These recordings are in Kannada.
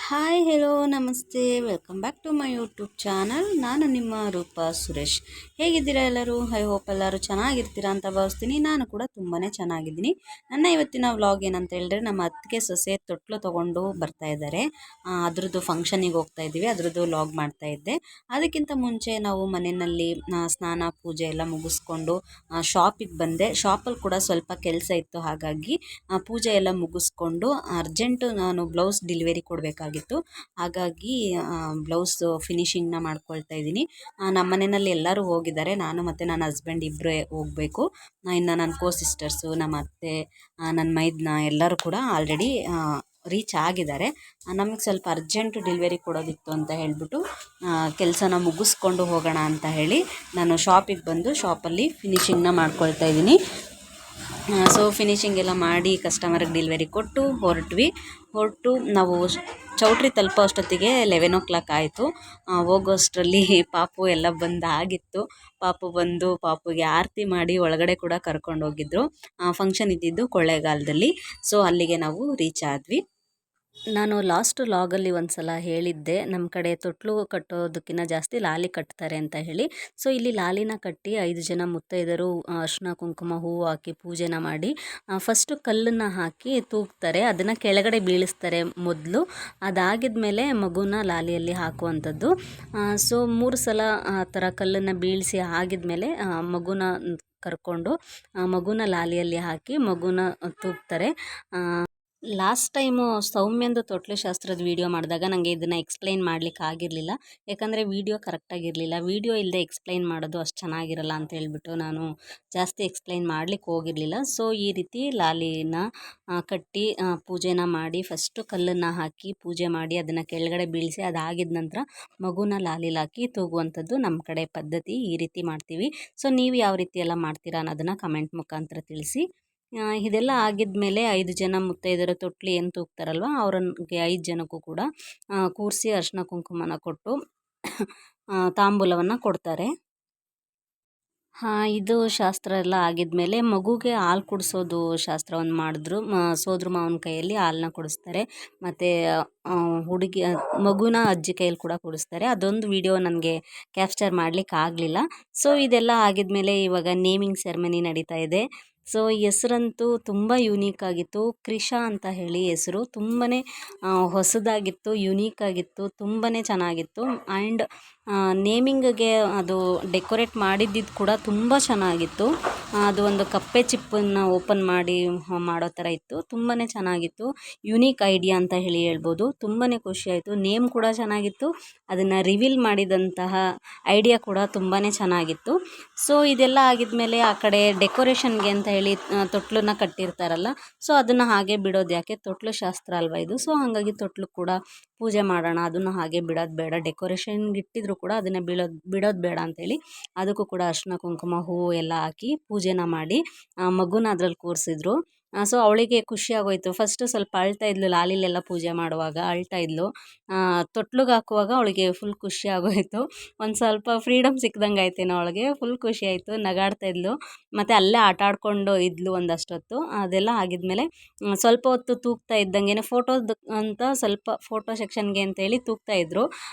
ಹಾಯ್ ಹೆಲೋ ನಮಸ್ತೆ welcome back to my YouTube channel. ನಾನು ನಿಮ್ಮ ರೂಪಾ ಸುರೇಶ್. ಹೇಗಿದ್ದೀರಾ ಎಲ್ಲರೂ? ಐ ಹೋಪ್ ಎಲ್ಲರೂ ಚೆನ್ನಾಗಿರ್ತೀರಾ ಅಂತ ಭಾವಿಸ್ತೀನಿ. ನಾನು ಕೂಡ ತುಂಬಾ ಚೆನ್ನಾಗಿದ್ದೀನಿ. ನನ್ನ ಇವತ್ತಿನ ವ್ಲಾಗ್ ಏನಂತ ಹೇಳಿದ್ರೆ, ನಮ್ಮ ಅತ್ತಿಗೆ ಸೊಸೆ ತೊಟ್ಲು ತೊಗೊಂಡು ಬರ್ತಾ ಇದ್ದಾರೆ. ಅದ್ರದ್ದು ಫಂಕ್ಷನಿಗೆ ಹೋಗ್ತಾ ಇದ್ದೀವಿ, ಅದ್ರದ್ದು ವ್ಲಾಗ್ ಮಾಡ್ತಾ ಇದ್ದೆ. ಅದಕ್ಕಿಂತ ಮುಂಚೆ ನಾವು ಮನೆಯಲ್ಲಿ ಸ್ನಾನ ಪೂಜೆ ಎಲ್ಲ ಮುಗಿಸ್ಕೊಂಡು ಶಾಪಿಗೆ ಬಂದೆ. ಶಾಪಲ್ಲಿ ಕೂಡ ಸ್ವಲ್ಪ ಕೆಲಸ ಇತ್ತು, ಹಾಗಾಗಿ ಪೂಜೆ ಎಲ್ಲ ಮುಗಿಸ್ಕೊಂಡು ಅರ್ಜೆಂಟು ನಾನು ಬ್ಲೌಸ್ ಡೆಲಿವರಿ ಕೊಡಬೇಕಾಗಿತ್ತು. ಹಾಗಾಗಿ ಬ್ಲೌಸ್ ಫಿನಿಶಿಂಗ್ನ ಮಾಡ್ಕೊಳ್ತಾ ಇದ್ದೀನಿ. ನಮ್ಮ ಮನೆಯಲ್ಲಿ ಎಲ್ಲರೂ ಹೋಗಿದ್ದಾರೆ, ನಾನು ಮತ್ತು ನನ್ನ ಹಸ್ಬೆಂಡ್ ಇಬ್ಬರೇ ಹೋಗಬೇಕು. ಇನ್ನು ನನ್ನ ಸಿಸ್ಟರ್ಸು, ನಮ್ಮ ಅತ್ತೆ, ನನ್ನ ಮೈದ್ನ ಎಲ್ಲರೂ ಕೂಡ ಆಲ್ರೆಡಿ ರೀಚ್ ಆಗಿದ್ದಾರೆ. ನಮಗೆ ಸ್ವಲ್ಪ ಅರ್ಜೆಂಟ್ ಡೆಲಿವರಿ ಕೊಡೋದಿತ್ತು ಅಂತ ಹೇಳಿಬಿಟ್ಟು ಕೆಲಸನ ಮುಗಿಸ್ಕೊಂಡು ಹೋಗೋಣ ಅಂತ ಹೇಳಿ ನಾನು ಶಾಪಿಗೆ ಬಂದು ಶಾಪಲ್ಲಿ ಫಿನಿಶಿಂಗ್ನ ಮಾಡ್ಕೊಳ್ತಾ ಇದ್ದೀನಿ. ಸೊ ಫಿನಿಶಿಂಗ್ ಎಲ್ಲ ಮಾಡಿ ಕಸ್ಟಮರ್ಗೆ ಡೆಲಿವರಿ ಕೊಟ್ಟು ಹೊರಟು ನಾವು ಚೌಟ್ರಿ ತಲುಪೋ ಅಷ್ಟೊತ್ತಿಗೆ 11 ಆಯಿತು. ಹೋಗೋಷ್ಟರಲ್ಲಿ ಪಾಪು ಎಲ್ಲ ಆಗಿತ್ತು. ಪಾಪು ಬಂದು ಪಾಪುಗೆ ಆರತಿ ಮಾಡಿ ಒಳಗಡೆ ಕೂಡ ಕರ್ಕೊಂಡು ಹೋಗಿದ್ರು. ಫಂಕ್ಷನ್ ಇದ್ದಿದ್ದು ಕೊಳ್ಳೇಗಾಲದಲ್ಲಿ. ಸೊ ಅಲ್ಲಿಗೆ ನಾವು ರೀಚ್ ಆದ್ವಿ. ನಾನು ಲಾಸ್ಟ್ ಲಾಗಲ್ಲಿ ಒಂದು ಸಲ ಹೇಳಿದ್ದೆ, ನಮ್ಮ ಕಡೆ ತೊಟ್ಲು ಕಟ್ಟೋದಕ್ಕಿಂತ ಜಾಸ್ತಿ ಲಾಲಿ ಕಟ್ತಾರೆ ಅಂತ ಹೇಳಿ. ಸೊ ಇಲ್ಲಿ ಲಾಲಿನ ಕಟ್ಟಿ 5 ಜನ ಮುತ್ತೈದರು ಅರಿಶಿನ ಕುಂಕುಮ ಹೂವು ಹಾಕಿ ಪೂಜೆನ ಮಾಡಿ ಫಸ್ಟು ಕಲ್ಲನ್ನು ಹಾಕಿ ತೂಗ್ತಾರೆ, ಅದನ್ನು ಕೆಳಗಡೆ ಬೀಳಿಸ್ತಾರೆ ಮೊದಲು. ಅದಾಗಿದ್ಮೇಲೆ ಮಗುನ ಲಾಲಿಯಲ್ಲಿ ಹಾಕುವಂಥದ್ದು. ಸೊ 3 ಸಲ ಆ ಥರ ಕಲ್ಲನ್ನು ಬೀಳಿಸಿ ಆಗಿದ್ಮೇಲೆ ಮಗುನ ಕರ್ಕೊಂಡು ಮಗುನ ಲಾಲಿಯಲ್ಲಿ ಹಾಕಿ ಮಗುನ ತೂಗ್ತಾರೆ. ಲಾಸ್ಟ್ ಟೈಮು ಸೌಮ್ಯಂದು ತೊಟ್ಲು ಶಾಸ್ತ್ರದ ವೀಡಿಯೋ ಮಾಡಿದಾಗ ನನಗೆ ಇದನ್ನು ಎಕ್ಸ್ಪ್ಲೈನ್ ಮಾಡಲಿಕ್ಕೆ ಆಗಿರಲಿಲ್ಲ, ಯಾಕಂದರೆ ವೀಡಿಯೋ ಕರೆಕ್ಟಾಗಿರಲಿಲ್ಲ. ವೀಡಿಯೋ ಇಲ್ಲದೆ ಎಕ್ಸ್ಪ್ಲೈನ್ ಮಾಡೋದು ಅಷ್ಟು ಚೆನ್ನಾಗಿರಲ್ಲ ಅಂತ ಹೇಳ್ಬಿಟ್ಟು ನಾನು ಜಾಸ್ತಿ ಎಕ್ಸ್ಪ್ಲೈನ್ ಮಾಡಲಿಕ್ಕೆ ಹೋಗಿರಲಿಲ್ಲ. ಸೊ ಈ ರೀತಿ ಲಾಲಿನ ಕಟ್ಟಿ ಪೂಜೆನ ಮಾಡಿ ಫಸ್ಟು ಕಲ್ಲನ್ನು ಹಾಕಿ ಪೂಜೆ ಮಾಡಿ ಅದನ್ನು ಕೆಳಗಡೆ ಬೀಳಿಸಿ ಅದಾಗಿದ ನಂತರ ಮಗುನ ಲಾಲಿಲಿ ಹಾಕಿ ತೂಗುವಂಥದ್ದು ನಮ್ಮ ಕಡೆ ಪದ್ಧತಿ. ಈ ರೀತಿ ಮಾಡ್ತೀವಿ. ಸೊ ನೀವು ಯಾವ ರೀತಿ ಎಲ್ಲ ಮಾಡ್ತೀರಾ ಅನ್ನೋದನ್ನು ಕಮೆಂಟ್ ಮುಖಾಂತರ ತಿಳಿಸಿ. ಇದೆಲ್ಲ ಆಗಿದ್ಮೇಲೆ 5 ಜನ ಮುತ್ತೈದೆಯರು ತೊಟ್ಲು ಏನು ತೂಗ್ತಾರಲ್ವ ಅವ್ರಿಗೆ 5 ಜನಕ್ಕೂ ಕೂಡ ಕೂರಿಸಿ ಅರಿಶಿನ ಕುಂಕುಮನ ಕೊಟ್ಟು ತಾಂಬೂಲವನ್ನು ಕೊಡ್ತಾರೆ. ಇದು ಶಾಸ್ತ್ರ ಎಲ್ಲ ಆಗಿದ್ಮೇಲೆ ಮಗುಗೆ ಹಾಲು ಕುಡಿಸೋದು ಶಾಸ್ತ್ರ ಒಂದು ಮಾಡಿದ್ರು. ಸೋದ್ರ ಮಾವನ ಕೈಯಲ್ಲಿ ಹಾಲನ್ನ ಕುಡಿಸ್ತಾರೆ, ಮತ್ತು ಹುಡುಗಿ ಮಗುನ ಅಜ್ಜಿ ಕೈಯಲ್ಲಿ ಕೂಡ ಕುಡಿಸ್ತಾರೆ. ಅದೊಂದು ವಿಡಿಯೋ ನನಗೆ ಕ್ಯಾಪ್ಚರ್ ಮಾಡಲಿಕ್ಕೆ ಆಗಲಿಲ್ಲ. ಸೊ ಇದೆಲ್ಲ ಆಗಿದ್ಮೇಲೆ ಇವಾಗ ನೇಮಿಂಗ್ ಸೆರೆಮನಿ ನಡೀತಾ ಇದೆ. ಸೊ ಹೆಸರಂತೂ ತುಂಬ ಯೂನೀಕ್ ಆಗಿತ್ತು. ಕ್ರಿಷಾ ಅಂತ ಹೇಳಿ ಹೆಸರು ತುಂಬಾ ಹೊಸದಾಗಿತ್ತು, ಯೂನೀಕ್ ಆಗಿತ್ತು, ತುಂಬಾ ಚೆನ್ನಾಗಿತ್ತು. ಆ್ಯಂಡ್ ನೇಮಿಂಗ್ಗೆ ಅದು ಡೆಕೋರೇಟ್ ಮಾಡಿದ್ದಿದ್ದು ಕೂಡ ತುಂಬ ಚೆನ್ನಾಗಿತ್ತು. ಅದು ಒಂದು ಕಪ್ಪೆ ಚಿಪ್ಪನ್ನು ಓಪನ್ ಮಾಡಿ ಮಾಡೋ ಥರ ಇತ್ತು, ತುಂಬಾ ಚೆನ್ನಾಗಿತ್ತು. ಯುನೀಕ್ ಐಡಿಯಾ ಅಂತ ಹೇಳಿ ಹೇಳ್ಬೋದು. ತುಂಬಾ ಖುಷಿಯಾಯಿತು. ನೇಮ್ ಕೂಡ ಚೆನ್ನಾಗಿತ್ತು, ಅದನ್ನು ರಿವೀಲ್ ಮಾಡಿದಂತಹ ಐಡಿಯಾ ಕೂಡ ತುಂಬಾ ಚೆನ್ನಾಗಿತ್ತು. ಸೊ ಇದೆಲ್ಲ ಆಗಿದ್ಮೇಲೆ ಆ ಕಡೆ ಡೆಕೋರೇಷನ್ಗೆ ಅಂತ ಹೇಳಿ ತೊಟ್ಲನ್ನ ಕಟ್ಟಿರ್ತಾರಲ್ಲ, ಸೊ ಅದನ್ನು ಹಾಗೆ ಬಿಡೋದು ಯಾಕೆ, ತೊಟ್ಲು ಶಾಸ್ತ್ರ ಅಲ್ವಾ ಇದು. ಸೊ ಹಾಗಾಗಿ ತೊಟ್ಲು ಕೂಡ ಪೂಜೆ ಮಾಡೋಣ, ಅದನ್ನು ಹಾಗೆ ಬಿಡೋದು ಬೇಡ, ಡೆಕೋರೇಷನ್ಗೆ ಇಟ್ಟಿದ್ರು ಕೂಡ ಅದನ್ನು ಬಿಡೋದು ಬೇಡ ಅಂಥೇಳಿ ಅದಕ್ಕೂ ಕೂಡ ಅರಿಶಿನ ಕುಂಕುಮ ಹೂವು ಎಲ್ಲ ಹಾಕಿ ಪೂಜೆನ ಮಾಡಿ ಮಗುನ ಅದ್ರಲ್ಲಿ ಕೂರಿಸಿದ್ರು. ಸೊ ಅವಳಿಗೆ ಖುಷಿ ಆಗೋಯಿತು. ಫಸ್ಟು ಸ್ವಲ್ಪ ಅಳ್ತಾ ಇದ್ಲು, ಲಾಲಿಲೆಲ್ಲ ಪೂಜೆ ಮಾಡುವಾಗ ಅಳ್ತಾ ಇದ್ಲು. ತೊಟ್ಲಿಗೆ ಹಾಕುವಾಗ ಅವಳಿಗೆ ಫುಲ್ ಖುಷಿ ಆಗೋಯಿತು. ಒಂದು ಸ್ವಲ್ಪ ಫ್ರೀಡಮ್ ಸಿಕ್ದಂಗೆ ಆಯ್ತೇನೋ ಅವಳಿಗೆ, ಫುಲ್ ಖುಷಿ ಆಯಿತು, ನಗಾಡ್ತಾ ಇದ್ಲು. ಮತ್ತು ಅಲ್ಲೇ ಆಟ ಆಡ್ಕೊಂಡು ಇದ್ಲು ಒಂದಷ್ಟೊತ್ತು. ಅದೆಲ್ಲ ಆಗಿದ್ಮೇಲೆ ಸ್ವಲ್ಪ ಹೊತ್ತು ತೂಗ್ತಾ ಇದ್ದಂಗೆ ಫೋಟೋದು ಅಂತ ಸ್ವಲ್ಪ ಫೋಟೋ ಸೆಕ್ಷನ್ಗೆ ಅಂತೇಳಿ ತೂಗ್ತಾ ಇದ್ರು.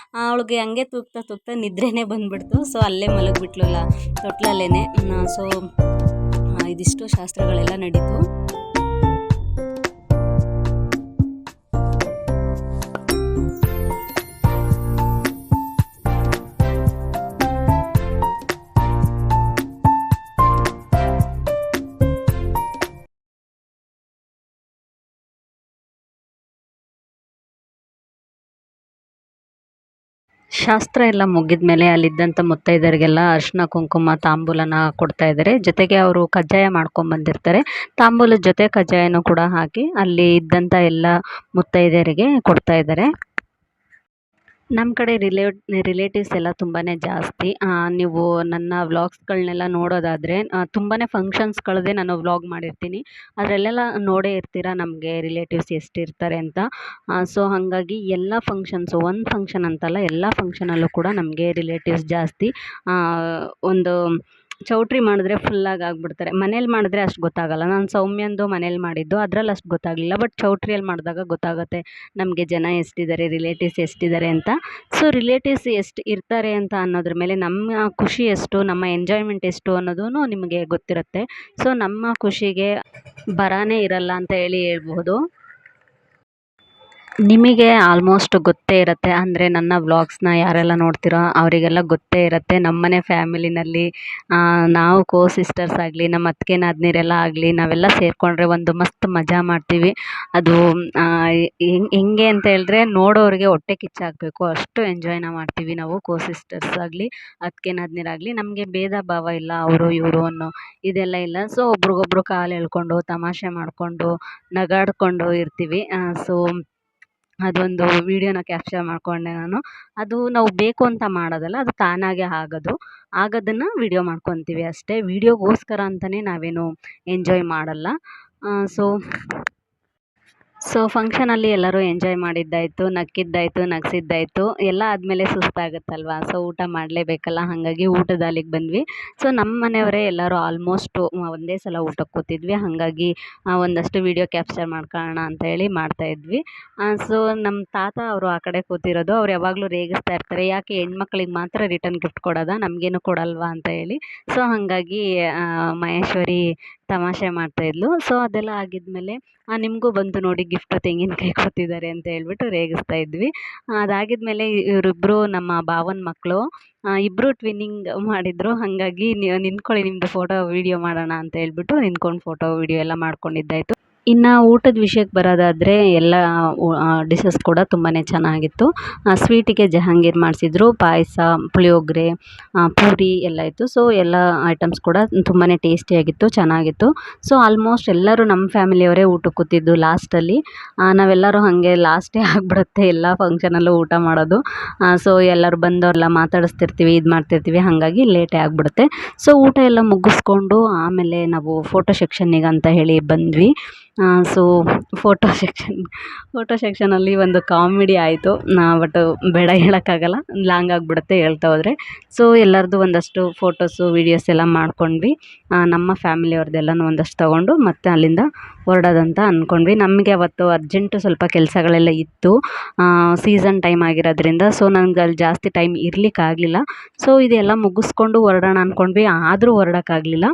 ಅವಳಿಗೆ ಹಂಗೆ ತೂಗ್ತಾ ನಿದ್ರೆನೇ ಬಂದುಬಿಡ್ತು. ಸೊ ಅಲ್ಲೇ ಮಲಗಿಬಿಟ್ಲು ತೊಟ್ಲಲ್ಲೇ. ಸೊ ಇದಿಷ್ಟು ಶಾಸ್ತ್ರಗಳೆಲ್ಲ ನಡೀತು. ಶಾಸ್ತ್ರ ಎಲ್ಲ ಮುಗಿದ ಮೇಲೆ ಅಲ್ಲಿದ್ದಂಥ ಮುತ್ತೈದರಿಗೆಲ್ಲ ಅರಿಶಿನ ಕುಂಕುಮ ತಾಂಬೂಲನ ಕೊಡ್ತಾ ಇದ್ದಾರೆ. ಜೊತೆಗೆ ಅವರು ಕಜ್ಜಾಯ ಮಾಡ್ಕೊಂಬಂದಿರ್ತಾರೆ, ತಾಂಬೂಲದ ಜೊತೆ ಕಜ್ಜಾಯನೂ ಕೂಡ ಹಾಕಿ ಅಲ್ಲಿ ಇದ್ದಂಥ ಎಲ್ಲ ಮುತ್ತೈದೆಯರಿಗೆ ಕೊಡ್ತಾ ಇದ್ದಾರೆ. ನಮ್ಮ ಕಡೆ ರಿಲೇಟಿವ್ಸ್ ಎಲ್ಲ ತುಂಬಾ ಜಾಸ್ತಿ. ನೀವು ನನ್ನ ವ್ಲಾಗ್ಸ್ಗಳನ್ನೆಲ್ಲ ನೋಡೋದಾದರೆ ತುಂಬಾ ಫಂಕ್ಷನ್ಸ್ಗಳದ್ದೇ ನಾನು ವ್ಲಾಗ್ ಮಾಡಿರ್ತೀನಿ, ಅದರಲ್ಲೆಲ್ಲ ನೋಡೇ ಇರ್ತೀರ ನಮಗೆ ರಿಲೇಟಿವ್ಸ್ ಎಷ್ಟಿರ್ತಾರೆ ಅಂತ. ಸೊ ಹಾಗಾಗಿ ಎಲ್ಲ ಫಂಕ್ಷನ್ಸು, ಒಂದು ಫಂಕ್ಷನ್ ಅಂತಲ್ಲ, ಎಲ್ಲ ಫಂಕ್ಷನಲ್ಲೂ ಕೂಡ ನಮಗೆ ರಿಲೇಟಿವ್ಸ್ ಜಾಸ್ತಿ. ಒಂದು ಚೌಟ್ರಿ ಮಾಡಿದ್ರೆ ಫುಲ್ಲಾಗಿ ಆಗಿಬಿಡ್ತಾರೆ. ಮನೇಲಿ ಮಾಡಿದ್ರೆ ಅಷ್ಟು ಗೊತ್ತಾಗಲ್ಲ. ನಾನು ಸೌಮ್ಯಂದು ಮನೇಲಿ ಮಾಡಿದ್ದು ಅದ್ರಲ್ಲಿ ಅಷ್ಟು ಗೊತ್ತಾಗಲಿಲ್ಲ. ಬಟ್ ಚೌಟ್ರಿಯಲ್ಲಿ ಮಾಡಿದಾಗ ಗೊತ್ತಾಗುತ್ತೆ ನಮಗೆ ಜನ ಎಷ್ಟಿದ್ದಾರೆ, ರಿಲೇಟಿವ್ಸ್ ಎಷ್ಟಿದ್ದಾರೆ ಅಂತ. ಸೊ ರಿಲೇಟಿವ್ಸ್ ಎಷ್ಟು ಇರ್ತಾರೆ ಅಂತ ಅನ್ನೋದ್ರ ಮೇಲೆ ನಮ್ಮ ಖುಷಿ ಎಷ್ಟು, ನಮ್ಮ ಎಂಜಾಯ್ಮೆಂಟ್ ಎಷ್ಟು ಅನ್ನೋದೂ ನಿಮಗೆ ಗೊತ್ತಿರುತ್ತೆ. ಸೊ ನಮ್ಮ ಖುಷಿಗೆ ಬರಾನೇ ಇರಲ್ಲ ಅಂತ ಹೇಳ್ಬೋದು. ನಿಮಗೆ ಆಲ್ಮೋಸ್ಟ್ ಗೊತ್ತೇ ಇರುತ್ತೆ, ಅಂದರೆ ನನ್ನ ವ್ಲಾಗ್ಸ್ನ ಯಾರೆಲ್ಲ ನೋಡ್ತೀರೋ ಅವರಿಗೆಲ್ಲ ಗೊತ್ತೇ ಇರುತ್ತೆ. ನಮ್ಮನೆ ಫ್ಯಾಮಿಲಿನಲ್ಲಿ ನಾವು ಸಿಸ್ಟರ್ಸ್ ಆಗಲಿ, ನಮ್ಮ ಅತ್ತಿಗೆ ನಾದಿನಿಯರೆಲ್ಲ ಆಗಲಿ, ನಾವೆಲ್ಲ ಸೇರಿಕೊಂಡ್ರೆ ಒಂದು ಮಸ್ತ್ ಮಜಾ ಮಾಡ್ತೀವಿ. ಅದು ಹೆಂಗೆ ಅಂತ ಹೇಳಿದ್ರೆ ನೋಡೋರಿಗೆ ಹೊಟ್ಟೆ ಕಿಚ್ಚಾಗಬೇಕು, ಅಷ್ಟು ಎಂಜಾಯ್ನ ಮಾಡ್ತೀವಿ ನಾವು ಸಿಸ್ಟರ್ಸ್ ಆಗಲಿ, ಅತ್ತಿಗೆ ನಾದಿನಿಯರಾಗಲಿ. ನಮಗೆ ಭೇದ ಭಾವ ಇಲ್ಲ, ಅವರು ಇವರು ಅನ್ನೋ ಇದೆಲ್ಲ ಇಲ್ಲ. ಸೊ ಒಬ್ರಿಗೊಬ್ರು ಕಾಲು ಎಳ್ಕೊಂಡು ತಮಾಷೆ ಮಾಡಿಕೊಂಡು ನಗಾಡಿಕೊಂಡು ಇರ್ತೀವಿ. ಸೊ ಅದೊಂದು ವೀಡಿಯೋನ ಕ್ಯಾಪ್ಚರ್ ಮಾಡಿಕೊಂಡೆ ನಾನು. ಅದು ನಾವು ಬೇಕು ಅಂತ ಮಾಡೋದಲ್ಲ, ಅದು ತಾನಾಗೆ ಆಗೋದು. ಆಗೋದನ್ನು ವೀಡಿಯೋ ಮಾಡ್ಕೊತೀವಿ ಅಷ್ಟೇ. ವೀಡಿಯೋಗೋಸ್ಕರ ಅಂತಲೇ ನಾವೇನು ಎಂಜಾಯ್ ಮಾಡಲ್ಲ. ಸೊ ಫಂಕ್ಷನಲ್ಲಿ ಎಲ್ಲರೂ ಎಂಜಾಯ್ ಮಾಡಿದ್ದಾಯಿತು, ನಕ್ಕಿದ್ದಾಯಿತು, ನಗಿಸಿದ್ದಾಯಿತು. ಎಲ್ಲ ಆದಮೇಲೆ ಸುಸ್ತಾಗುತ್ತಲ್ವ, ಸೊ ಊಟ ಮಾಡಲೇಬೇಕಲ್ಲ, ಹಾಗಾಗಿ ಊಟದ ಅಲ್ಲಿಗೆ ಬಂದ್ವಿ. ಸೊ ನಮ್ಮ ಮನೆಯವರೇ ಎಲ್ಲರೂ ಆಲ್ಮೋಸ್ಟು ಒಂದೇ ಸಲ ಊಟಕ್ಕೆ ಕೂತಿದ್ವಿ. ಹಾಗಾಗಿ ಒಂದಷ್ಟು ವೀಡಿಯೋ ಕ್ಯಾಪ್ಚರ್ ಮಾಡ್ಕೊಳ್ಳೋಣ ಅಂತ ಹೇಳಿ ಮಾಡ್ತಾಯಿದ್ವಿ. ಸೊ ನಮ್ಮ ತಾತ ಅವರು ಆ ಕಡೆ ಕೂತಿರೋದು. ಅವ್ರು ಯಾವಾಗಲೂ ರೇಗಿಸ್ತಾ ಇರ್ತಾರೆ, ಯಾಕೆ ಹೆಣ್ಮಕ್ಳಿಗೆ ಮಾತ್ರ ರಿಟರ್ನ್ ಗಿಫ್ಟ್ ಕೊಡೋದಾ, ನಮಗೇನು ಕೊಡಲ್ವಾ ಅಂತ ಹೇಳಿ. ಸೊ ಹಾಗಾಗಿ ಮಹೇಶ್ವರಿ ತಮಾಷೆ ಮಾಡ್ತಾಯಿದ್ಲು. ಸೊ ಅದೆಲ್ಲ ಆಗಿದ್ಮೇಲೆ ನಿಮಗೂ ಬಂತು ನೋಡಿ ಗಿಫ್ಟು, ತೆಂಗಿನಕಾಯಿ ಕೊಟ್ಟಿದ್ದಾರೆ ಅಂತ ಹೇಳ್ಬಿಟ್ಟು ರೇಗಿಸ್ತಾ ಇದ್ವಿ. ಅದಾಗಿದ್ಮೇಲೆ ಇವರಿಬ್ಬರು ನಮ್ಮ ಭಾವನ ಮಕ್ಕಳು ಇಬ್ಬರು ಟ್ವಿನ್ನಿಂಗ್ ಮಾಡಿದರು. ಹಾಗಾಗಿ ನಿಂತ್ಕೊಳ್ಳಿ, ನಿಮ್ಮದು ಫೋಟೋ ವೀಡಿಯೋ ಮಾಡೋಣ ಅಂತ ಹೇಳ್ಬಿಟ್ಟು ನಿಂತ್ಕೊಂಡು ಫೋಟೋ ವೀಡಿಯೋ ಎಲ್ಲ ಮಾಡ್ಕೊಂಡಿದ್ದಾಯಿತು. ಇನ್ನು ಊಟದ ವಿಷಯಕ್ಕೆ ಬರೋದಾದರೆ ಎಲ್ಲ ಡಿಶಸ್ ಕೂಡ ತುಂಬಾ ಚೆನ್ನಾಗಿತ್ತು. ಸ್ವೀಟಿಗೆ ಜಹಾಂಗೀರ್ ಮಾಡಿಸಿದ್ರು, ಪಾಯಸ, ಪುಳಿಯೋಗರೆ, ಪೂರಿ ಎಲ್ಲ ಇತ್ತು. ಸೊ ಎಲ್ಲ ಐಟಮ್ಸ್ ಕೂಡ ತುಂಬಾ ಟೇಸ್ಟಿಯಾಗಿತ್ತು, ಚೆನ್ನಾಗಿತ್ತು. ಸೊ ಆಲ್ಮೋಸ್ಟ್ ಎಲ್ಲರೂ ನಮ್ಮ ಫ್ಯಾಮಿಲಿಯವರೇ ಊಟಕ್ಕೆ ಕೂತಿದ್ದು ಲಾಸ್ಟಲ್ಲಿ. ನಾವೆಲ್ಲರೂ ಹಾಗೆ ಲಾಸ್ಟೇ ಆಗಿಬಿಡುತ್ತೆ ಎಲ್ಲ ಫಂಕ್ಷನಲ್ಲೂ ಊಟ ಮಾಡೋದು. ಸೊ ಎಲ್ಲರೂ ಬಂದವರೆಲ್ಲ ಮಾತಾಡಿಸ್ತಿರ್ತೀವಿ, ಇದು ಮಾಡ್ತಿರ್ತೀವಿ, ಹಾಗಾಗಿ ಲೇಟೇ ಆಗಿಬಿಡುತ್ತೆ. ಸೊ ಊಟ ಎಲ್ಲ ಮುಗಿಸ್ಕೊಂಡು ಆಮೇಲೆ ನಾವು ಫೋಟೋ ಸೆಕ್ಷನ್ನಿಗೆ ಅಂತ ಹೇಳಿ ಬಂದ್ವಿ. ಸೊ ಫೋಟೋ ಸೆಕ್ಷನಲ್ಲಿ ಒಂದು ಕಾಮಿಡಿ ಆಯಿತು. ಬಟ್ ಬೇಡ ಹೇಳೋಕ್ಕಾಗಲ್ಲ, ಲಾಂಗ್ ಆಗಿಬಿಡುತ್ತೆ ಹೇಳ್ತಾ ಹೋದರೆ. ಸೊ ಎಲ್ಲರದ್ದು ಒಂದಷ್ಟು ಫೋಟೋಸು ವೀಡಿಯೋಸ್ ಎಲ್ಲ ಮಾಡ್ಕೊಂಡ್ವಿ. ನಮ್ಮ ಫ್ಯಾಮಿಲಿಯವ್ರದ್ದೆಲ್ಲನೂ ಒಂದಷ್ಟು ತೊಗೊಂಡು ಮತ್ತೆ ಅಲ್ಲಿಂದ ಹೊರಡೋದಂತ ಅಂದ್ಕೊಂಡ್ವಿ. ನಮಗೆ ಅವತ್ತು ಅರ್ಜೆಂಟು ಸ್ವಲ್ಪ ಕೆಲಸಗಳೆಲ್ಲ ಇತ್ತು, ಸೀಸನ್ ಟೈಮ್ ಆಗಿರೋದ್ರಿಂದ. ಸೊ ನನಗೆ ಅಲ್ಲಿ ಜಾಸ್ತಿ ಟೈಮ್ ಇರಲಿಕ್ಕಾಗಲಿಲ್ಲ. ಸೊ ಇದೆಲ್ಲ ಮುಗಿಸ್ಕೊಂಡು ಹೊರಡೋಣ ಅಂದ್ಕೊಂಡ್ವಿ, ಆದರೂ ಹೊರಡೋಕ್ಕಾಗಲಿಲ್ಲ.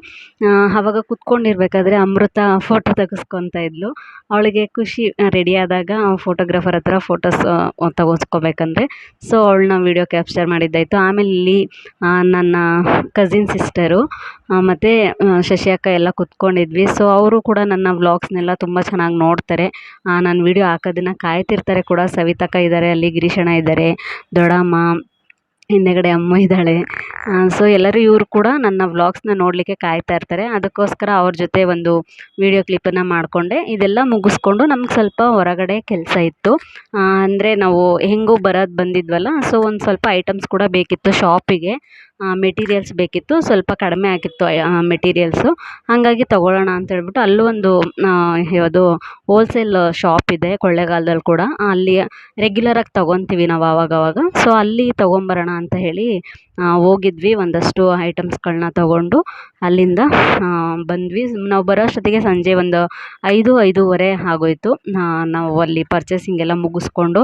ಆವಾಗ ಕೂತ್ಕೊಂಡಿರ್ಬೇಕಾದ್ರೆ ಅಮೃತ ಫೋಟೋ ತೆಗೆಸ್ಕೊತಾ ಇದ್ಲು. ಅವಳಿಗೆ ಖುಷಿ, ರೆಡಿ ಆದಾಗ ಫೋಟೋಗ್ರಾಫರ್ ಹತ್ರ ಫೋಟೋಸ್ ತೆಗೆಸ್ಕೋಬೇಕಂದ್ರೆ. ಸೊ ಅವಳನ್ನ ವೀಡಿಯೋ ಕ್ಯಾಪ್ಚರ್ ಮಾಡಿದ್ದಾಯಿತು. ಆಮೇಲೆ ಇಲ್ಲಿ ನನ್ನ ಕಸಿನ್ ಸಿಸ್ಟರು ಮತ್ತು ಶಶಿ ಅಕ್ಕ ಎಲ್ಲ ಕೂತ್ಕೊಂಡಿದ್ವಿ. ಸೊ ಅವರು ಕೂಡ ನನ್ನ ವ್ಲಾಗ್ಸ್ನೆಲ್ಲ ತುಂಬ ಚೆನ್ನಾಗಿ ನೋಡ್ತಾರೆ, ನಾನು ವೀಡಿಯೋ ಹಾಕೋದನ್ನು ಕಾಯ್ತಿರ್ತಾರೆ ಕೂಡ. ಸವಿತಕ್ಕ ಇದ್ದಾರೆ, ಅಲ್ಲಿ ಗಿರೀಶಣ್ಣ ಇದ್ದಾರೆ, ದೊಡ್ಡಮ್ಮ, ಹಿಂದೆಗಡೆ ಅಮ್ಮ ಇದ್ದಾಳೆ. ಸೊ ಎಲ್ಲರೂ ಇವರು ಕೂಡ ನನ್ನ ವ್ಲಾಗ್ಸ್ನ ನೋಡಲಿಕ್ಕೆ ಕಾಯ್ತಾ ಇರ್ತಾರೆ. ಅದಕ್ಕೋಸ್ಕರ ಅವ್ರ ಜೊತೆ ಒಂದು ವೀಡಿಯೋ ಕ್ಲಿಪ್ಪನ್ನು ಮಾಡಿಕೊಂಡೆ. ಇದೆಲ್ಲ ಮುಗಿಸ್ಕೊಂಡು ನಮ್ಗೆ ಸ್ವಲ್ಪ ಹೊರಗಡೆ ಕೆಲಸ ಇತ್ತು. ಅಂದರೆ ನಾವು ಹೆಂಗೂ ಬಂದಿದ್ವಲ್ಲ, ಸೊ ಒಂದು ಸ್ವಲ್ಪ ಐಟಮ್ಸ್ ಕೂಡ ಬೇಕಿತ್ತು ಶಾಪಿಗೆ. ಮೆಟೀರಿಯಲ್ಸ್ ಬೇಕಿತ್ತು, ಸ್ವಲ್ಪ ಕಡಿಮೆ ಆಗಿತ್ತು ಮೆಟೀರಿಯಲ್ಸು. ಹಾಗಾಗಿ ತೊಗೊಳ್ಳೋಣ ಅಂತ ಹೇಳ್ಬಿಟ್ಟು ಅಲ್ಲೂ ಒಂದು ಯಾವುದು ಹೋಲ್ಸೇಲ್ ಶಾಪ್ ಇದೆ ಕೊಳ್ಳೇಗಾಲದಲ್ಲಿ ಕೂಡ. ಅಲ್ಲಿ ರೆಗ್ಯುಲರಾಗಿ ತೊಗೊತೀವಿ ನಾವು ಆವಾಗವಾಗ. ಸೊ ಅಲ್ಲಿ ತೊಗೊಂಬರೋಣ ಅಂತ ಹೇಳಿ ಹೋಗಿದ್ವಿ. ಒಂದಷ್ಟು ಐಟಮ್ಸ್ಗಳನ್ನ ತೊಗೊಂಡು ಅಲ್ಲಿಂದ ಬಂದ್ವಿ. ನಾವು ಬರೋ ಅಷ್ಟೊತ್ತಿಗೆ ಸಂಜೆ ಒಂದು 5-5:30 ಆಗೋಯಿತು. ನಾವು ಅಲ್ಲಿ ಪರ್ಚೇಸಿಂಗ್ ಎಲ್ಲ ಮುಗಿಸ್ಕೊಂಡು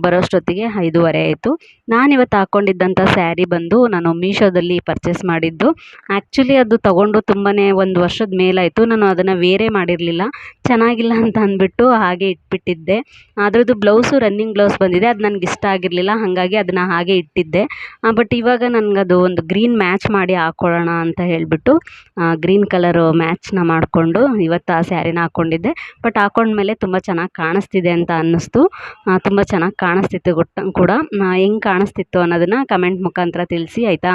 ಬರೋ ಅಷ್ಟೊತ್ತಿಗೆ 5:30 ಆಯಿತು. ನಾನಿವತ್ತು ಹಾಕ್ಕೊಂಡಿದ್ದಂಥ ಸ್ಯಾರಿ ಬಂದು ನಾನು ಮೀಶೋದಲ್ಲಿ ಪರ್ಚೇಸ್ ಮಾಡಿದ್ದು. ಆ್ಯಕ್ಚುಲಿ ಅದು ತೊಗೊಂಡು ತುಂಬಾ ಒಂದು ವರ್ಷದ ಮೇಲಾಯಿತು. ನಾನು ಅದನ್ನು ವೇರೇ ಮಾಡಿರಲಿಲ್ಲ, ಚೆನ್ನಾಗಿಲ್ಲ ಅಂತ ಅಂದ್ಬಿಟ್ಟು ಹಾಗೆ ಇಟ್ಬಿಟ್ಟಿದ್ದೆ. ಅದರದ್ದು ಬ್ಲೌಸು ರನ್ನಿಂಗ್ ಬ್ಲೌಸ್ ಬಂದಿದೆ, ಅದು ನನಗೆ ಇಷ್ಟ ಆಗಿರಲಿಲ್ಲ, ಹಾಗಾಗಿ ಅದನ್ನು ಹಾಗೆ ಇಟ್ಟಿದ್ದೆ. ಬಟ್ ಇವಾಗ ನನಗದು ಒಂದು ಗ್ರೀನ್ ಮ್ಯಾಚ್ ಮಾಡಿ ಹಾಕ್ಕೊಳ್ಳೋಣ ಅಂತ ಹೇಳಿಬಿಟ್ಟು ಗ್ರೀನ್ ಕಲರು ಮ್ಯಾಚನ್ನ ಮಾಡಿಕೊಂಡು ಇವತ್ತು ಆ ಸ್ಯಾರಿನ ಹಾಕ್ಕೊಂಡಿದ್ದೆ. ಬಟ್ ಹಾಕ್ಕೊಂಡ್ಮೇಲೆ ತುಂಬ ಚೆನ್ನಾಗಿ ಕಾಣಿಸ್ತಿದೆ ಅಂತ ಅನ್ನಿಸ್ತು. ತುಂಬ ಚೆನ್ನಾಗಿ ಕಾಣಿಸ್ತಿತ್ತು ಕೂಡ. ಹೆಂಗೆ ಕಾಣಿಸ್ತಿತ್ತು ಅನ್ನೋದನ್ನು ಕಮೆಂಟ್ ಮುಖಾಂತರ ತಿಳಿಸಿ, ಆಯಿತಾ.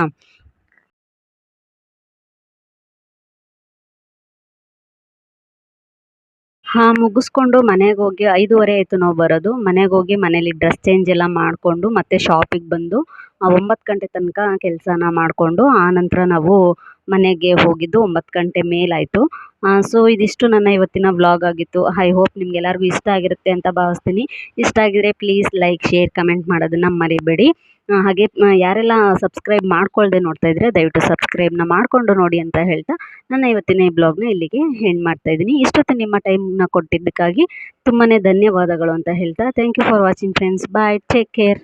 ಮುಗಿಸ್ಕೊಂಡು ಮನೆಗೆ ಹೋಗಿ 5:30 ಆಯಿತು ನಾವು ಬರೋದು. ಮನೆಗೆ ಹೋಗಿ ಮನೇಲಿ ಡ್ರೆಸ್ ಚೇಂಜ್ ಎಲ್ಲ ಮಾಡಿಕೊಂಡು ಮತ್ತೆ ಶಾಪಿಗೆ ಬಂದು 9 ಗಂಟೆ ತನಕ ಕೆಲಸನ ಮಾಡಿಕೊಂಡು ಆನಂತರ ನಾವು ಮನೆಗೆ ಹೋಗಿದ್ದು 9 ಗಂಟೆ ಮೇಲಾಯಿತು. ಸೊ ಇದಿಷ್ಟು ನನ್ನ ಇವತ್ತಿನ ವ್ಲಾಗ್ ಆಗಿತ್ತು. ಐ ಹೋಪ್ ನಿಮ್ಗೆಲ್ಲರಿಗೂ ಇಷ್ಟ ಆಗಿರುತ್ತೆ ಅಂತ ಭಾವಿಸ್ತೀನಿ. ಇಷ್ಟ ಆಗಿದ್ರೆ ಪ್ಲೀಸ್ ಲೈಕ್, ಶೇರ್, ಕಮೆಂಟ್ ಮಾಡೋದನ್ನು ಮರಿಬೇಡಿ. ಹಾಗೆ ಯಾರೆಲ್ಲ ಸಬ್ಸ್ಕ್ರೈಬ್ ಮಾಡ್ಕೊಳ್ದೆ ನೋಡ್ತಾ ಇದ್ರೆ ದಯವಿಟ್ಟು ಸಬ್ಸ್ಕ್ರೈಬ್ನ ಮಾಡಿಕೊಂಡು ನೋಡಿ ಅಂತ ಹೇಳ್ತಾ ನನ್ನ ಇವತ್ತಿನ ಈ ಬ್ಲಾಗ್ನ ಇಲ್ಲಿಗೆ ಎಂಡ್ ಮಾಡ್ತಾ ಇದ್ದೀನಿ. ಇಷ್ಟೊತ್ತು ನಿಮ್ಮ ಟೈಮ್ನ ಕೊಟ್ಟಿದ್ದಕ್ಕಾಗಿ ತುಂಬಾ ಧನ್ಯವಾದಗಳು ಅಂತ ಹೇಳ್ತಾ thank you for watching friends. Bye, take care.